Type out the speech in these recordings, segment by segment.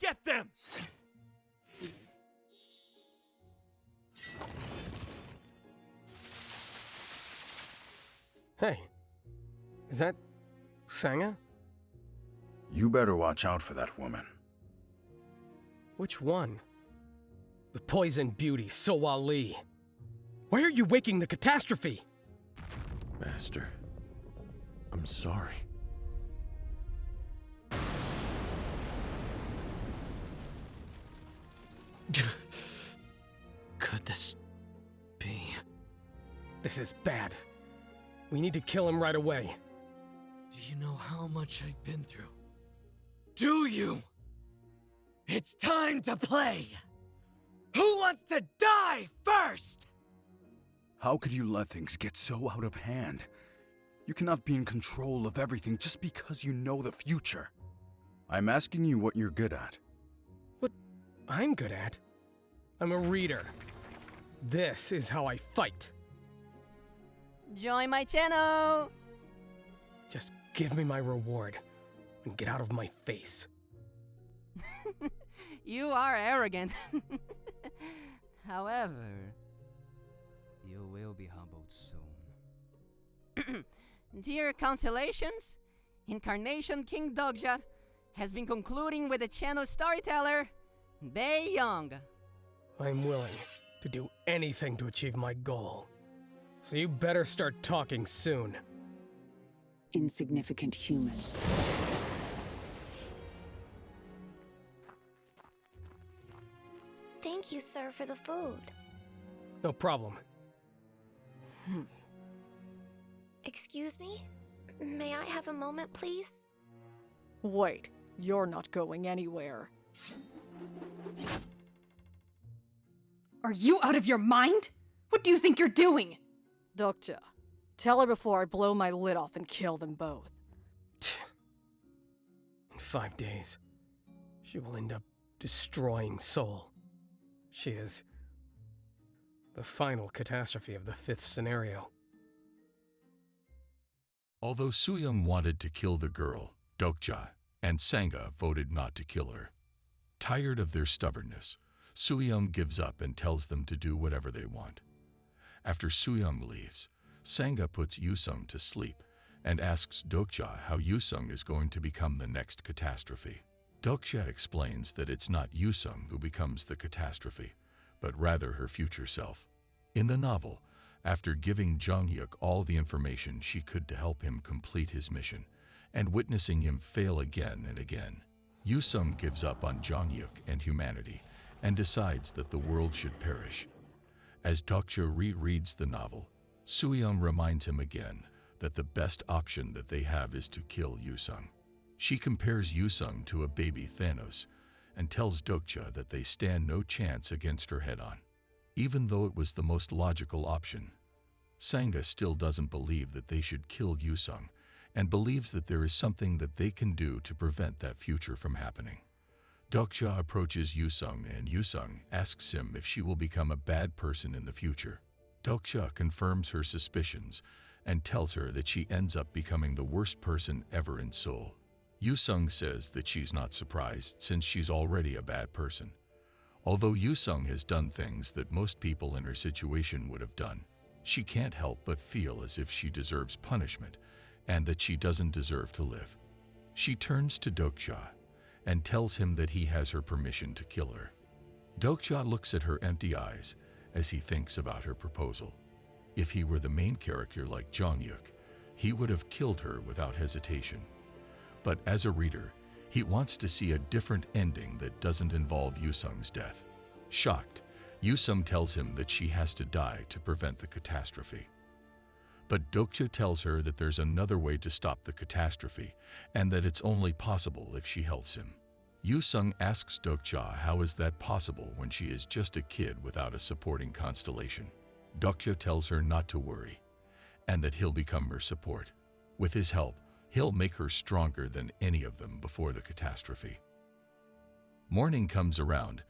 Get them! Hey, is that Sanga? You better watch out for that woman. Which one? The poison beauty, Sowa Lee. Why are you waking the catastrophe? Master, I'm sorry. Could this be? This is bad. We need to kill him right away. Do you know how much I've been through? Do you? It's time to play! Who wants to die first? How could you let things get so out of hand? You cannot be in control of everything just because you know the future. I'm asking you what you're good at. What I'm good at? I'm a reader. This is how I fight. Join my channel! Just give me my reward and get out of my face. You are arrogant. However, you will be humbled soon. Dear Constellations, Incarnation King Dokja has been concluding with the channel storyteller, Bei Young. I'm willing to do anything to achieve my goal. So you better start talking soon. Insignificant human. Thank you, sir, for the food. No problem. Excuse me? May I have a moment, please? Wait, you're not going anywhere. Are you out of your mind? What do you think you're doing? Dokja, tell her before I blow my lid off and kill them both. In 5 days, she will end up destroying Seoul. She is the final catastrophe of the 5th scenario. Although Suyum wanted to kill the girl, Dokja, and Sanga voted not to kill her. Tired of their stubbornness, Suyum gives up and tells them to do whatever they want. After Suyum leaves, Sanga puts Yusung to sleep and asks Dokja how Yusung is going to become the next catastrophe. Dokja explains that it's not Yusung who becomes the catastrophe, but rather her future self. In the novel, after giving Jongyuk all the information she could to help him complete his mission, and witnessing him fail again and again, Yusung gives up on Jongyuk and humanity and decides that the world should perish. As Dokja rereads the novel, Suyum reminds him again that the best option that they have is to kill Yusung. She compares Yusung to a baby Thanos and tells Dokja that they stand no chance against her head-on. Even though it was the most logical option, Sanga still doesn't believe that they should kill Yusung and believes that there is something that they can do to prevent that future from happening. Dokja approaches Yusung and Yusung asks him if she will become a bad person in the future. Dokja confirms her suspicions and tells her that she ends up becoming the worst person ever in Seoul. Yusung says that she's not surprised since she's already a bad person. Although Yusung has done things that most people in her situation would have done, she can't help but feel as if she deserves punishment and that she doesn't deserve to live. She turns to Dokja and tells him that he has her permission to kill her. Dokja looks at her empty eyes as he thinks about her proposal. If he were the main character like Jongyuk, he would have killed her without hesitation. But as a reader, he wants to see a different ending that doesn't involve Yusung's death. Shocked, Yusung tells him that she has to die to prevent the catastrophe. But Dokja tells her that there's another way to stop the catastrophe and that it's only possible if she helps him. Yusung asks Dokja how is that possible when she is just a kid without a supporting constellation. Dokja tells her not to worry and that he'll become her support. With his help, he'll make her stronger than any of them before the catastrophe. Morning comes around,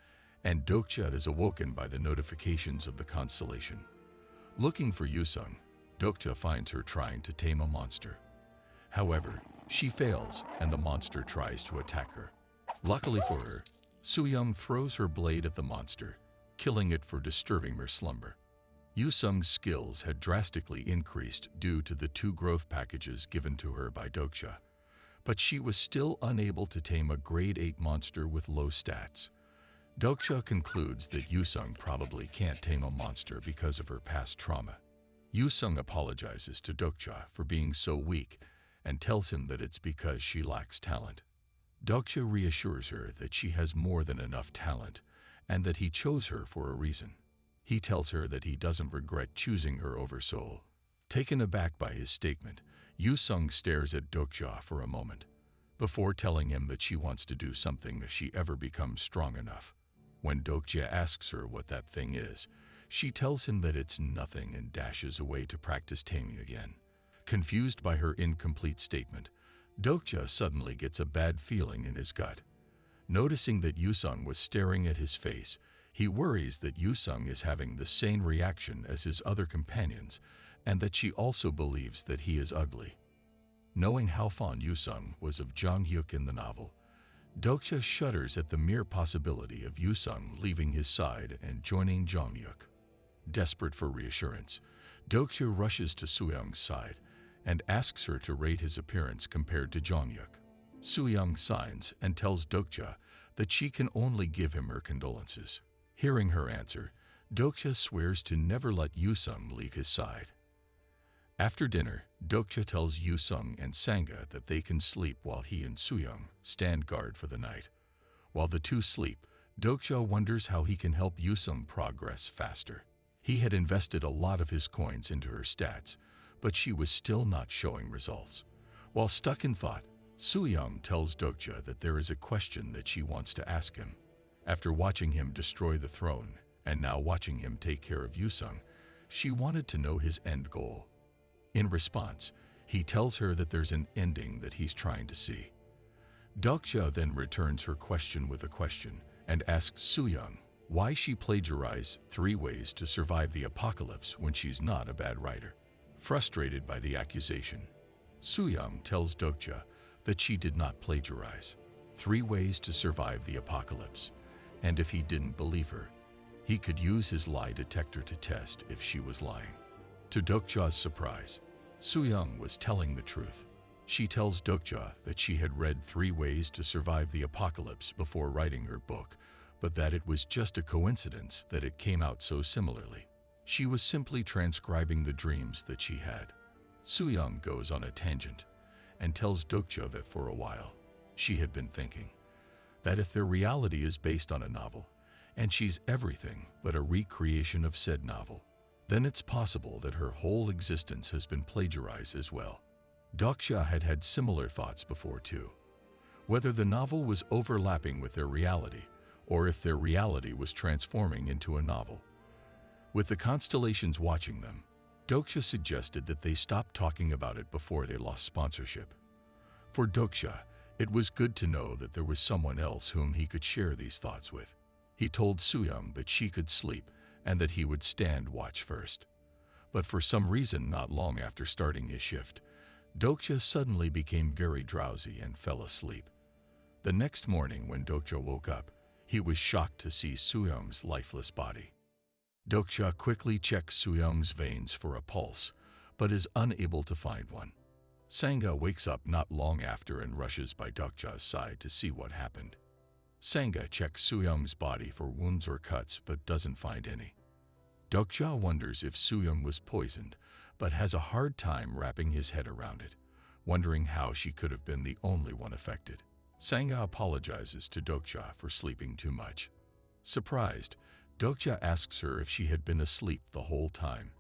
and Dokja is awoken by the notifications of the constellation. Looking for Yusung, Dokja finds her trying to tame a monster. However, she fails, and the monster tries to attack her. Luckily for her, Soo-young throws her blade at the monster, killing it for disturbing her slumber. Yoo-sung's skills had drastically increased due to the 2 growth packages given to her by Dokja, but she was still unable to tame a grade 8 monster with low stats. Dokja concludes that Yoo-sung probably can't tame a monster because of her past trauma. Yoo-sung apologizes to Dokja for being so weak and tells him that it's because she lacks talent. Dokja reassures her that she has more than enough talent and that he chose her for a reason. He tells her that he doesn't regret choosing her over Soul. Taken aback by his statement, Yoo-sung stares at Dokja for a moment, before telling him that she wants to do something if she ever becomes strong enough. When Dokja asks her what that thing is, she tells him that it's nothing and dashes away to practice taming again. Confused by her incomplete statement, Dokja suddenly gets a bad feeling in his gut. Noticing that Yoo-sung was staring at his face, he worries that Yoo-sung is having the same reaction as his other companions and that she also believes that he is ugly. Knowing how fond Yoo-sung was of Jong-hyuk in the novel, Dokja shudders at the mere possibility of Yoo-sung leaving his side and joining Jong-hyuk. Desperate for reassurance, Dokja rushes to Soo-young's side and asks her to rate his appearance compared to Jong-hyuk. Soo-young signs and tells Dokja that she can only give him her condolences. Hearing her answer, Dokja swears to never let Yoo-sung leave his side. After dinner, Dokja tells Yoo-sung and Sangha that they can sleep while he and Soo-young stand guard for the night. While the two sleep, Dokja wonders how he can help Yoo-sung progress faster. He had invested a lot of his coins into her stats, but she was still not showing results. While stuck in thought, Soo-young tells Dokja that there is a question that she wants to ask him. After watching him destroy the throne, and now watching him take care of Yoo-sung, she wanted to know his end goal. In response, he tells her that there's an ending that he's trying to see. Dokja then returns her question with a question and asks Soo-young why she plagiarized 3 ways to survive the apocalypse when she's not a bad writer. Frustrated by the accusation, Soo-young tells Dokja that she did not plagiarize 3 ways to survive the apocalypse, and if he didn't believe her, he could use his lie detector to test if she was lying. To Dokja's surprise, Soo-young was telling the truth. She tells Dokja that she had read 3 ways to survive the apocalypse before writing her book, but that it was just a coincidence that it came out so similarly. She was simply transcribing the dreams that she had. Soo-young goes on a tangent and tells Dokja that for a while, she had been thinking that if their reality is based on a novel, and she's everything but a recreation of said novel, then it's possible that her whole existence has been plagiarized as well. Dokja had had similar thoughts before too. Whether the novel was overlapping with their reality, or if their reality was transforming into a novel. With the constellations watching them, Dokja suggested that they stop talking about it before they lost sponsorship. For Dokja, it was good to know that there was someone else whom he could share these thoughts with. He told Soo-young that she could sleep and that he would stand watch first. But for some reason not long after starting his shift, Dokja suddenly became very drowsy and fell asleep. The next morning when Dokja woke up, he was shocked to see Soo-young's lifeless body. Dokja quickly checks Soo-young's veins for a pulse, but is unable to find one. Sangha wakes up not long after and rushes by Dokja's side to see what happened. Sangha checks Soo-young's body for wounds or cuts but doesn't find any. Dokja wonders if Soo-young was poisoned, but has a hard time wrapping his head around it, wondering how she could have been the only one affected. Sangha apologizes to Dokja for sleeping too much. Surprised, Dokja asks her if she had been asleep the whole time,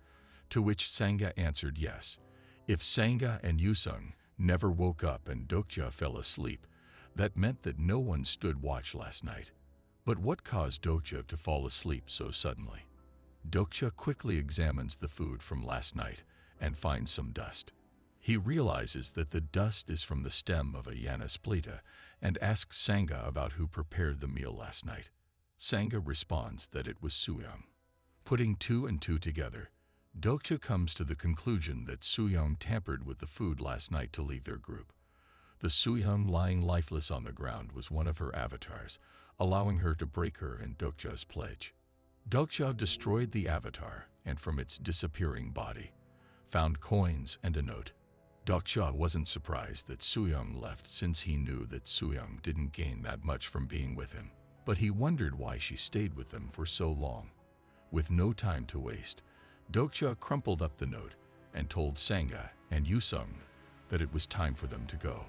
to which Sangha answered yes. If Sangha and Yoo-sung never woke up and Dokja fell asleep, that meant that no one stood watch last night. But what caused Dokja to fall asleep so suddenly? Dokja quickly examines the food from last night and finds some dust. He realizes that the dust is from the stem of a Yanasplita and asks Sangha about who prepared the meal last night. Sangha responds that it was Soo-young. Putting 2 and 2 together, Dokja comes to the conclusion that Soo-young tampered with the food last night to leave their group. The Soo-young lying lifeless on the ground was one of her avatars, allowing her to break her and Dokja's pledge. Dokja destroyed the avatar and from its disappearing body, found coins and a note. Dokja wasn't surprised that Sooyoung left since he knew that Sooyoung didn't gain that much from being with him, but he wondered why she stayed with them for so long. With no time to waste, Dokja crumpled up the note and told Sangha and Yusung that it was time for them to go.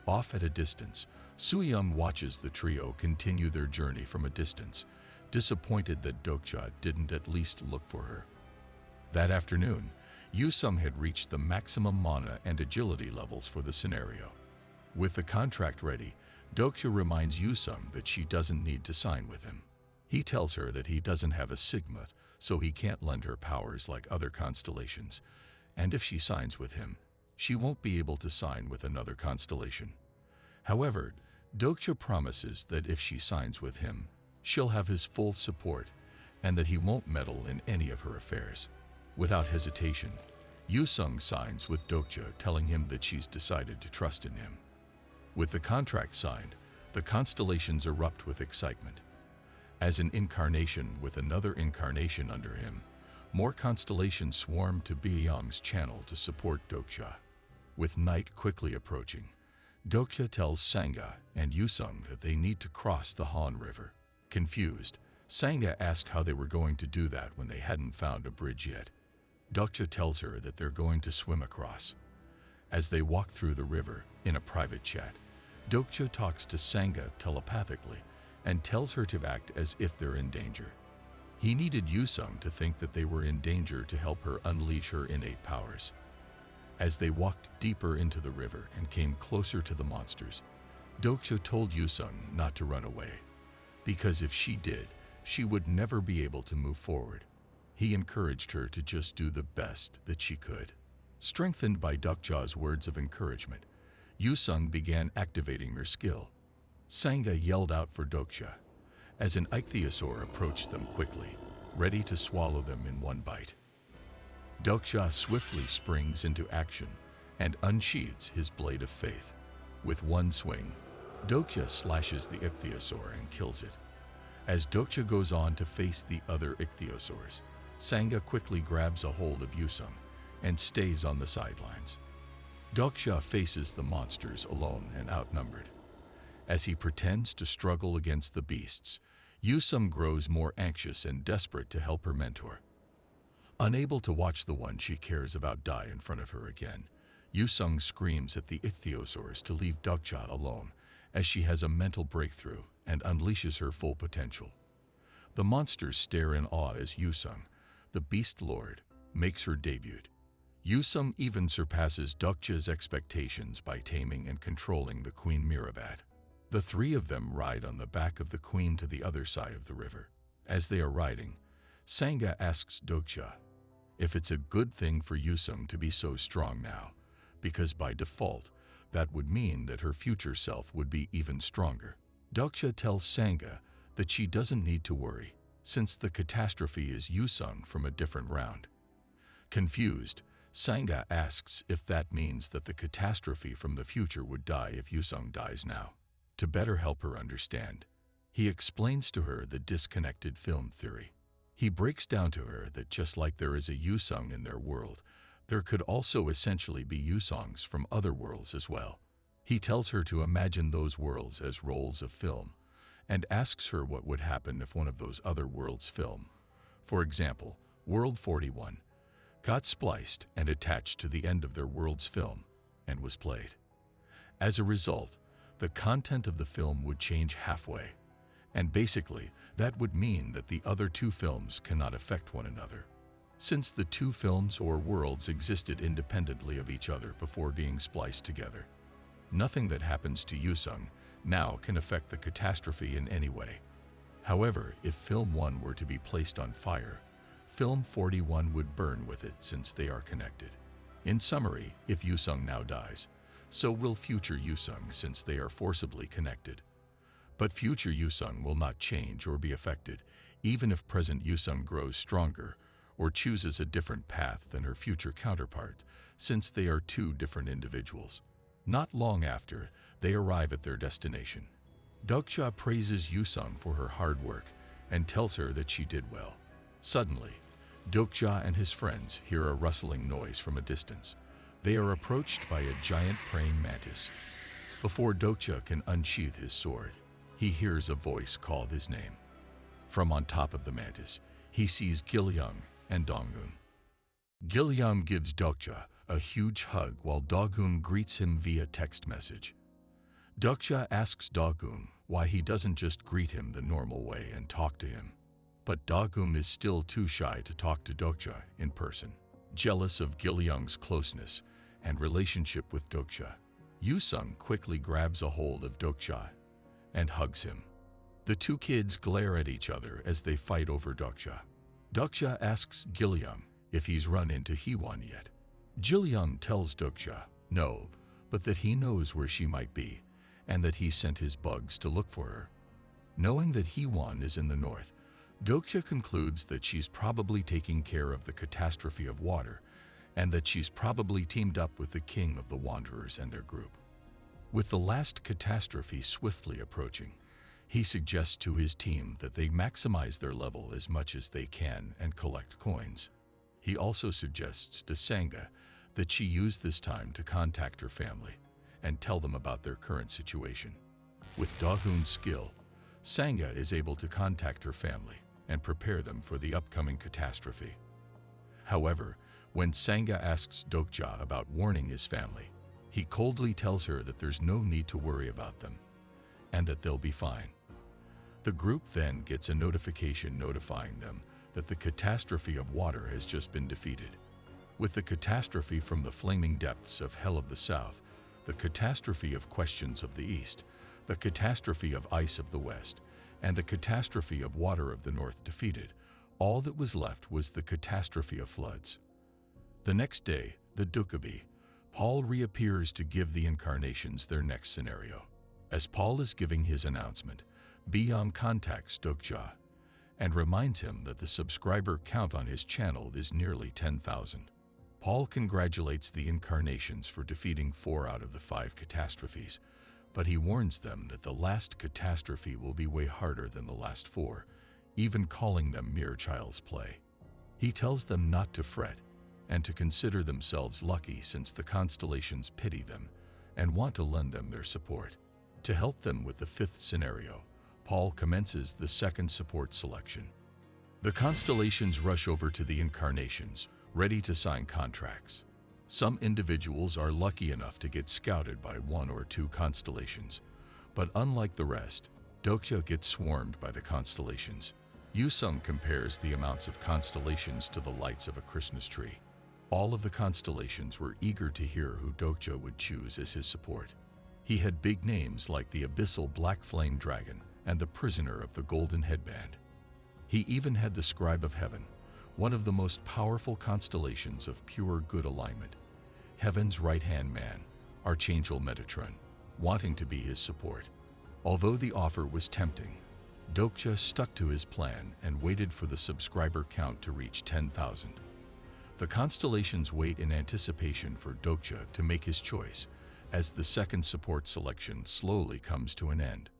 Off at a distance, Sooyoung watches the trio continue their journey from a distance, disappointed that Dokja didn't at least look for her. That afternoon, Yusung had reached the maximum mana and agility levels for the scenario. With the contract ready, Dokja reminds Yusung that she doesn't need to sign with him. He tells her that he doesn't have a signet, so he can't lend her powers like other constellations, and if she signs with him, she won't be able to sign with another constellation. However, Dokja promises that if she signs with him, she'll have his full support and that he won't meddle in any of her affairs. Without hesitation, Yusung signs with Dokja, telling him that she's decided to trust in him. With the contract signed, the constellations erupt with excitement. As an incarnation with another incarnation under him, more constellations swarm to Beiyang's channel to support Dokja. With night quickly approaching, Dokja tells Sangha and Yusung that they need to cross the Han River. Confused, Sangha asked how they were going to do that when they hadn't found a bridge yet. Dokja tells her that they're going to swim across. As they walk through the river in a private chat, Dokja talks to Sangha telepathically and tells her to act as if they're in danger. He needed Yusung to think that they were in danger to help her unleash her innate powers. As they walked deeper into the river and came closer to the monsters, Dokja told Yusung not to run away, because if she did, she would never be able to move forward. He encouraged her to just do the best that she could. Strengthened by Dokja's words of encouragement, Yusung began activating her skill. Sangha yelled out for Dokja as an ichthyosaur approached them quickly, ready to swallow them in one bite. Dokja swiftly springs into action and unsheathes his blade of faith. With one swing, Dokja slashes the ichthyosaur and kills it. As Dokja goes on to face the other ichthyosaurs, Sangha quickly grabs a hold of Yusung and stays on the sidelines. Dokja faces the monsters alone and outnumbered. As he pretends to struggle against the beasts, Yusung grows more anxious and desperate to help her mentor. Unable to watch the one she cares about die in front of her again, Yusung screams at the ichthyosaurs to leave Dokja alone as she has a mental breakthrough and unleashes her full potential. The monsters stare in awe as Yusung, the Beast Lord, makes her debut. Yusung even surpasses Dokja's expectations by taming and controlling the Queen Mirabat. The three of them ride on the back of the queen to the other side of the river. As they are riding, Sangha asks Dokja if it's a good thing for Yusung to be so strong now, because by default, that would mean that her future self would be even stronger. Dokja tells Sangha that she doesn't need to worry, since the catastrophe is Yusung from a different round. Confused, Sangha asks if that means that the catastrophe from the future would die if Yusung dies now. To better help her understand, he explains to her the disconnected film theory. He breaks down to her that just like there is a Yusung in their world, there could also essentially be Yusungs from other worlds as well. He tells her to imagine those worlds as rolls of film, and asks her what would happen if one of those other worlds' film, for example, World 41, got spliced and attached to the end of their world's film and was played. As a result, the content of the film would change halfway, and basically that would mean that the other two films cannot affect one another. Since the two films or worlds existed independently of each other before being spliced together, nothing that happens to Yusung now can affect the catastrophe in any way. However, if Film 1 were to be placed on fire, Film 41 would burn with it since they are connected. In summary, if Yusung now dies, so will future Yusung since they are forcibly connected. But future Yusung will not change or be affected, even if present Yusung grows stronger or chooses a different path than her future counterpart, since they are two different individuals. Not long after, they arrive at their destination. Dokja praises Yusung for her hard work and tells her that she did well. Suddenly, Dokja and his friends hear a rustling noise from a distance. They are approached by a giant praying mantis. Before Dokja can unsheath his sword, he hears a voice call his name. From on top of the mantis, he sees Gilyung and Dongun. Gilyung gives Dokja a huge hug while Dogun greets him via text message. Dokja asks Dogun why he doesn't just greet him the normal way and talk to him. But Dogun is still too shy to talk to Dokja in person. Jealous of Gilyung's closeness and relationship with Dokja, Yusung quickly grabs a hold of Dokja and hugs him. The two kids glare at each other as they fight over Dokja. Dokja asks Gilyung if he's run into Hwon yet. Gilyung tells Dokja no, but that he knows where she might be and that he sent his bugs to look for her. Knowing that Hwon is in the north, Dokja concludes that she's probably taking care of the catastrophe of water and that she's probably teamed up with the king of the Wanderers and their group. With the last catastrophe swiftly approaching, he suggests to his team that they maximize their level as much as they can and collect coins. He also suggests to Sangha that she use this time to contact her family and tell them about their current situation. With Dogun's skill, Sangha is able to contact her family and prepare them for the upcoming catastrophe. However, when Sangha asks Dokja about warning his family, he coldly tells her that there's no need to worry about them and that they'll be fine. The group then gets a notification notifying them that the catastrophe of water has just been defeated. With the catastrophe from the flaming depths of Hell of the South, the catastrophe of questions of the East, the catastrophe of ice of the West, and the catastrophe of water of the North defeated, all that was left was the catastrophe of floods. The next day, the Dokkabi, Paul reappears to give the incarnations their next scenario. As Paul is giving his announcement, Biyam contacts Dokja and reminds him that the subscriber count on his channel is nearly 10,000. Paul congratulates the incarnations for defeating 4 out of the 5 catastrophes, but he warns them that the last catastrophe will be way harder than the last 4, even calling them mere child's play. He tells them not to fret and to consider themselves lucky since the constellations pity them and want to lend them their support. To help them with the 5th scenario, Paul commences the 2nd support selection. The constellations rush over to the incarnations, ready to sign contracts. Some individuals are lucky enough to get scouted by 1 or 2 constellations, but unlike the rest, Dokja gets swarmed by the constellations. Yusung compares the amounts of constellations to the lights of a Christmas tree. All of the constellations were eager to hear who Dokja would choose as his support. He had big names like the Abyssal Black Flame Dragon and the Prisoner of the Golden Headband. He even had the Scribe of Heaven, one of the most powerful constellations of pure good alignment, Heaven's right-hand man, Archangel Metatron, wanting to be his support. Although the offer was tempting, Dokja stuck to his plan and waited for the subscriber count to reach 10,000. The constellations wait in anticipation for Dokja to make his choice as the 2nd support selection slowly comes to an end.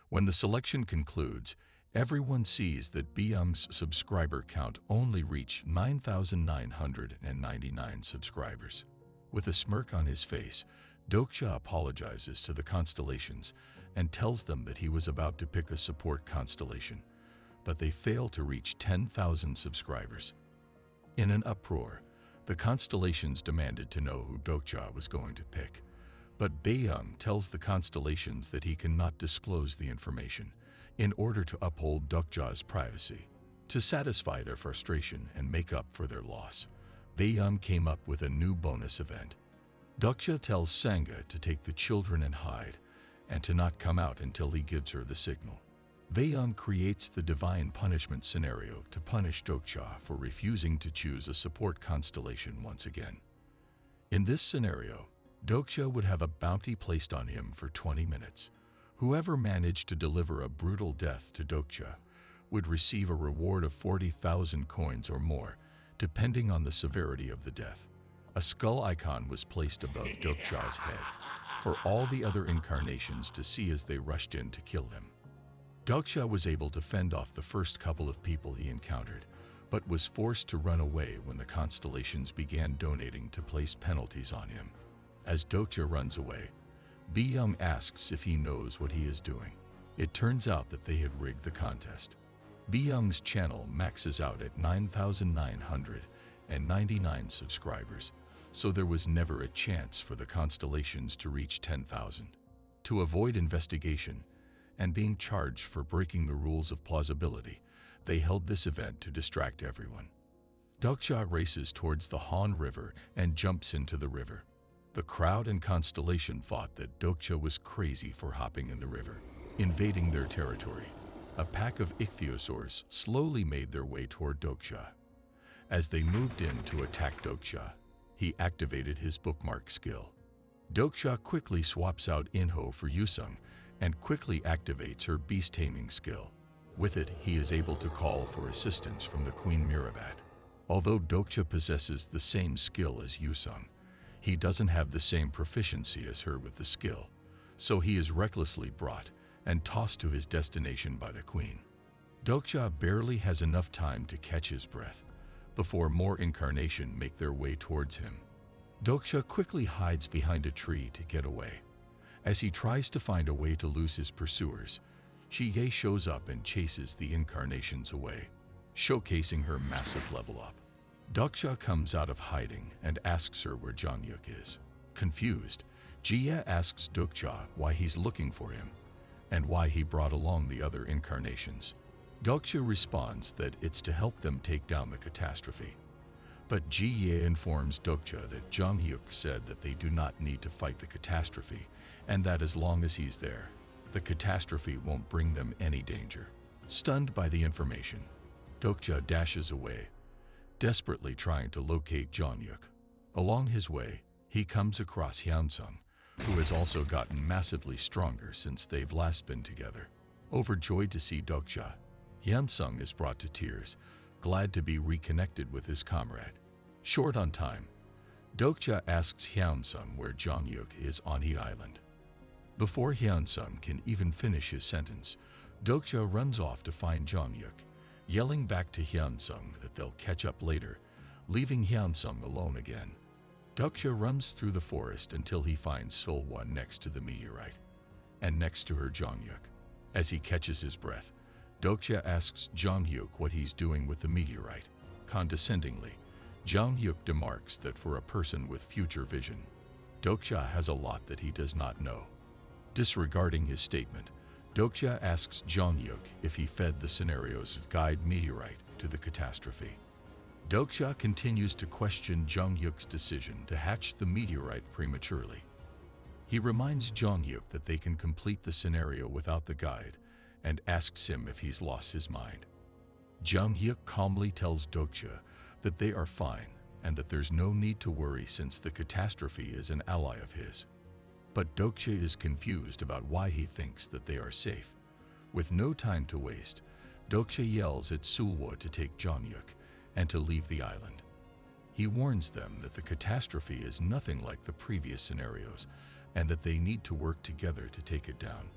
When the selection concludes, everyone sees that Biyam's subscriber count only reached 9,999 subscribers. With a smirk on his face, Dokja apologizes to the constellations and tells them that he was about to pick a support constellation, but they fail to reach 10,000 subscribers. In an uproar, the constellations demanded to know who Dokja was going to pick, but Biyam tells the constellations that he cannot disclose the information in order to uphold Dokja's privacy. To satisfy their frustration and make up for their loss, Biyam came up with a new bonus event. Dokja tells Sangha to take the children and hide, and to not come out until he gives her the signal. Biyam creates the divine punishment scenario to punish Dokja for refusing to choose a support constellation once again. In this scenario, Dokja would have a bounty placed on him for 20 minutes. Whoever managed to deliver a brutal death to Dokja would receive a reward of 40,000 coins or more, depending on the severity of the death. A skull icon was placed above Dokja's head, for all the other incarnations to see as they rushed in to kill him. Dokja was able to fend off the first couple of people he encountered, but was forced to run away when the constellations began donating to place penalties on him. As Dokja runs away, Byung asks if he knows what he is doing. It turns out that they had rigged the contest. Byung's channel maxes out at 9,999 subscribers, so there was never a chance for the constellations to reach 10,000. To avoid investigation and being charged for breaking the rules of plausibility, they held this event to distract everyone. Dokja races towards the Han River and jumps into the river. The crowd and constellation thought that Dokja was crazy for hopping in the river, invading their territory. A pack of ichthyosaurs slowly made their way toward Dokja. As they moved in to attack Dokja, he activated his bookmark skill. Dokja quickly swaps out Inho for Yusung and quickly activates her beast-taming skill. With it, he is able to call for assistance from the Queen Mirabat. Although Dokja possesses the same skill as Yusung, he doesn't have the same proficiency as her with the skill, so he is recklessly brought and tossed to his destination by the Queen. Dokja barely has enough time to catch his breath before more incarnation make their way towards him. Dokja quickly hides behind a tree to get away. As he tries to find a way to lose his pursuers, Chie shows up and chases the incarnations away, showcasing her massive level up. Dokja comes out of hiding and asks her where Jongyuk is. Confused, Jia asks Dokja why he's looking for him and why he brought along the other incarnations. Dokja responds that it's to help them take down the catastrophe. But Jie informs Dokja that Jongyuk said that they do not need to fight the catastrophe and that as long as he's there, the catastrophe won't bring them any danger. Stunned by the information, Dokja dashes away, desperately trying to locate Jongyuk. Along his way, he comes across Hyunsung, who has also gotten massively stronger since they've last been together. Overjoyed to see Dokja, Hyunsung is brought to tears, glad to be reconnected with his comrade. Short on time, Dokja asks Hyunsung where Jongyuk is on the island. Before Hyunsung can even finish his sentence, Dokja runs off to find Jongyuk, yelling back to Hyunsung that they'll catch up later, leaving Hyunsung alone again. Dokja runs through the forest until he finds Solwa next to the meteorite, and next to her Jongyuk. As he catches his breath, Dokja asks Jongyuk what he's doing with the meteorite. Condescendingly, Jongyuk remarks that for a person with future vision, Dokja has a lot that he does not know. Disregarding his statement, Dokja asks Jongyuk if he fed the scenario's guide meteorite to the catastrophe. Dokja continues to question Jongyuk's decision to hatch the meteorite prematurely. He reminds Jongyuk that they can complete the scenario without the guide and asks him if he's lost his mind. Jongyuk calmly tells Dokja that they are fine and that there's no need to worry since the catastrophe is an ally of his. But Dokja is confused about why he thinks that they are safe. With no time to waste, Dokja yells at Sulwa to take Jongyuk and to leave the island. He warns them that the catastrophe is nothing like the previous scenarios and that they need to work together to take it down.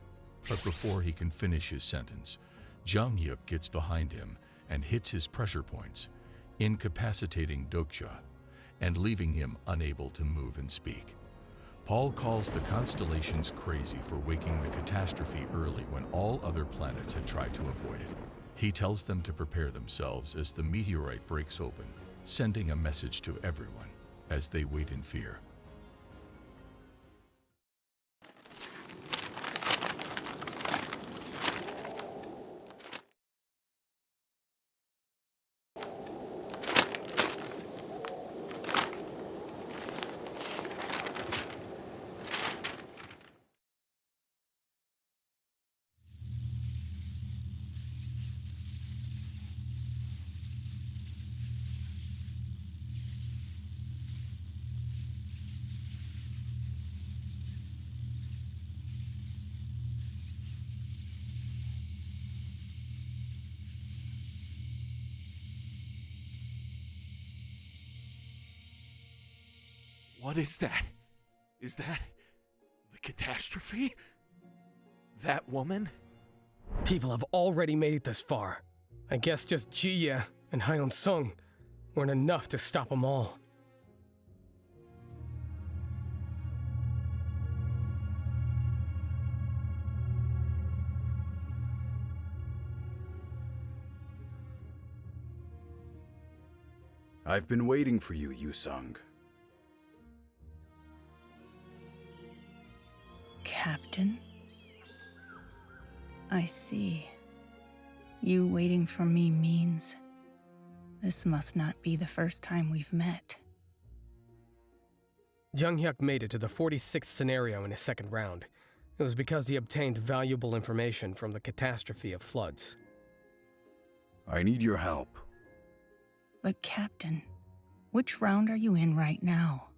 But before he can finish his sentence, Jongyuk gets behind him and hits his pressure points, incapacitating Dokja and leaving him unable to move and speak. Paul calls the constellations crazy for waking the catastrophe early when all other planets had tried to avoid it. He tells them to prepare themselves as the meteorite breaks open, sending a message to everyone as they wait in fear. What is that? Is that the catastrophe? That woman? People have already made it this far. I guess just Jiye and Sung weren't enough to stop them all. I've been waiting for you, Sung. Captain? I see. You waiting for me means this must not be the first time we've met. Junghyuk made it to the 46th scenario in his second round. It was because he obtained valuable information from the catastrophe of floods. I need your help. But Captain, which round are you in right now?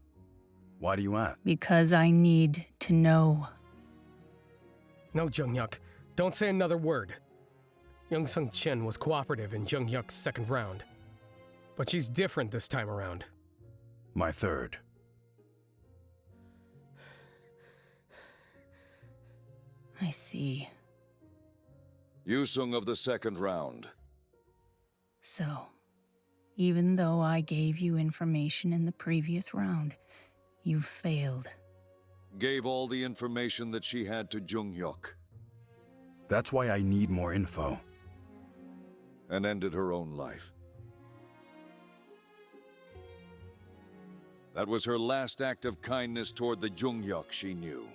Why do you ask? Because I need to know. No, Junghyuk, don't say another word. Youngsung Chen was cooperative in Junghyuk's second round. But she's different this time around. My third. I see. Yusung of the second round. So, even though I gave you information in the previous round, you failed. Gave all the information that she had to Junghyuk. That's why I need more info. And ended her own life. That was her last act of kindness toward the Junghyuk she knew.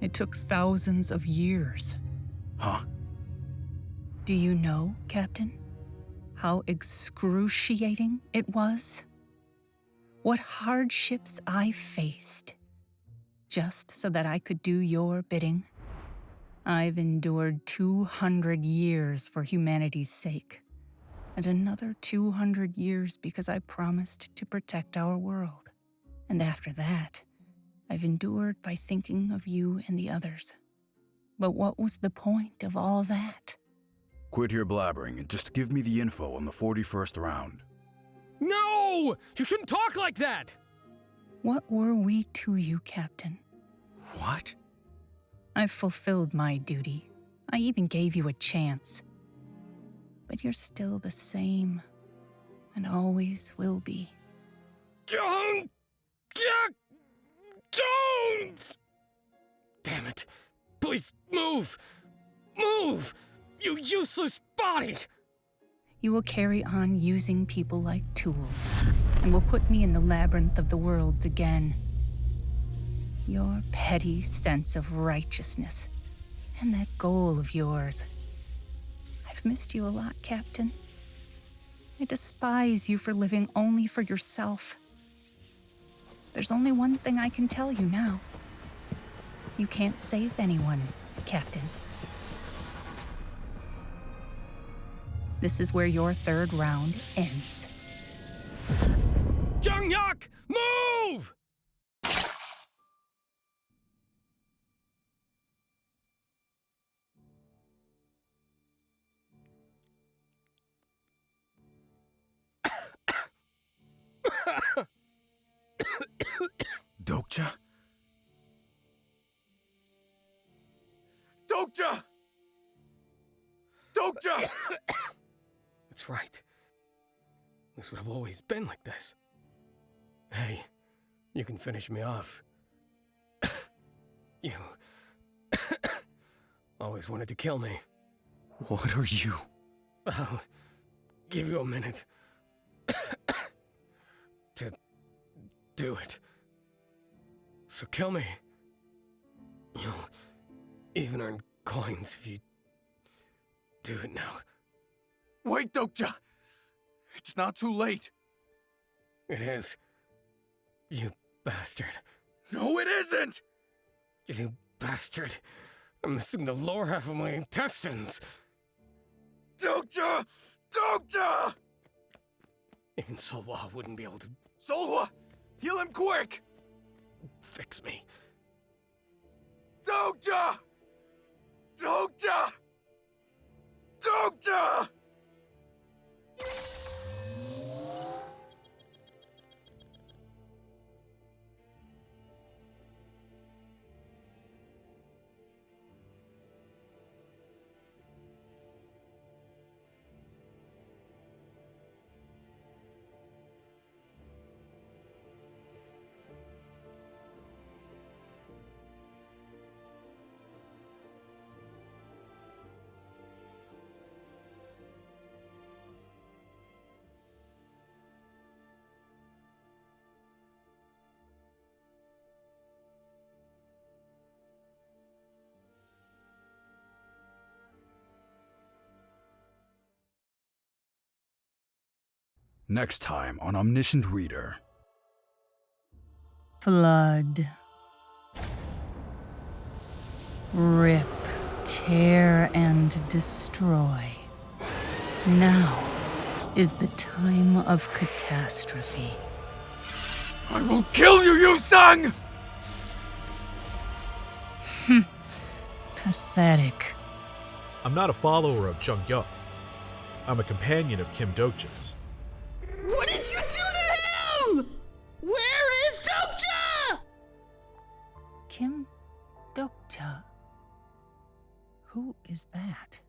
It took thousands of years. Huh? Do you know, Captain, how excruciating it was? What hardships I faced, just so that I could do your bidding. I've endured 200 years for humanity's sake, and another 200 years because I promised to protect our world. And after that, I've endured by thinking of you and the others. But what was the point of all that? Quit your blabbering and just give me the info on the 41st round. No! You shouldn't talk like that! What were we to you, Captain? What? I've fulfilled my duty. I even gave you a chance. But you're still the same, and always will be. Don't! Damn it. Please, move! Move! You useless body! You will carry on using people like tools, and will put me in the labyrinth of the worlds again. Your petty sense of righteousness, and that goal of yours. I've missed you a lot, Captain. I despise you for living only for yourself. There's only one thing I can tell you now. You can't save anyone, Captain. This is where your third round ends. Junghyuk, move! Dokja? Dokja! Dokja! That's right. This would have always been like this. Hey, you can finish me off. You always wanted to kill me. What are you? I'll give you a minute to do it. So kill me. You'll even earn coins if you do it now. Wait, Dokja! It's not too late. It is. You bastard. No, it isn't! You bastard. I'm missing the lower half of my intestines. Dokja! Dokja! Even Solwa wouldn't be able to Solwa! Heal him quick! fix me. Dokja! Dokja! Dokja! Next time on Omniscient Reader. Flood. Rip, tear, and destroy. Now is the time of catastrophe. I will kill you, Yu-Sung! Pathetic. I'm not a follower of Jung Yuk. I'm a companion of Kim Dokja's. What did you do to him? Where is Dokja? Kim Dokja? Who is that?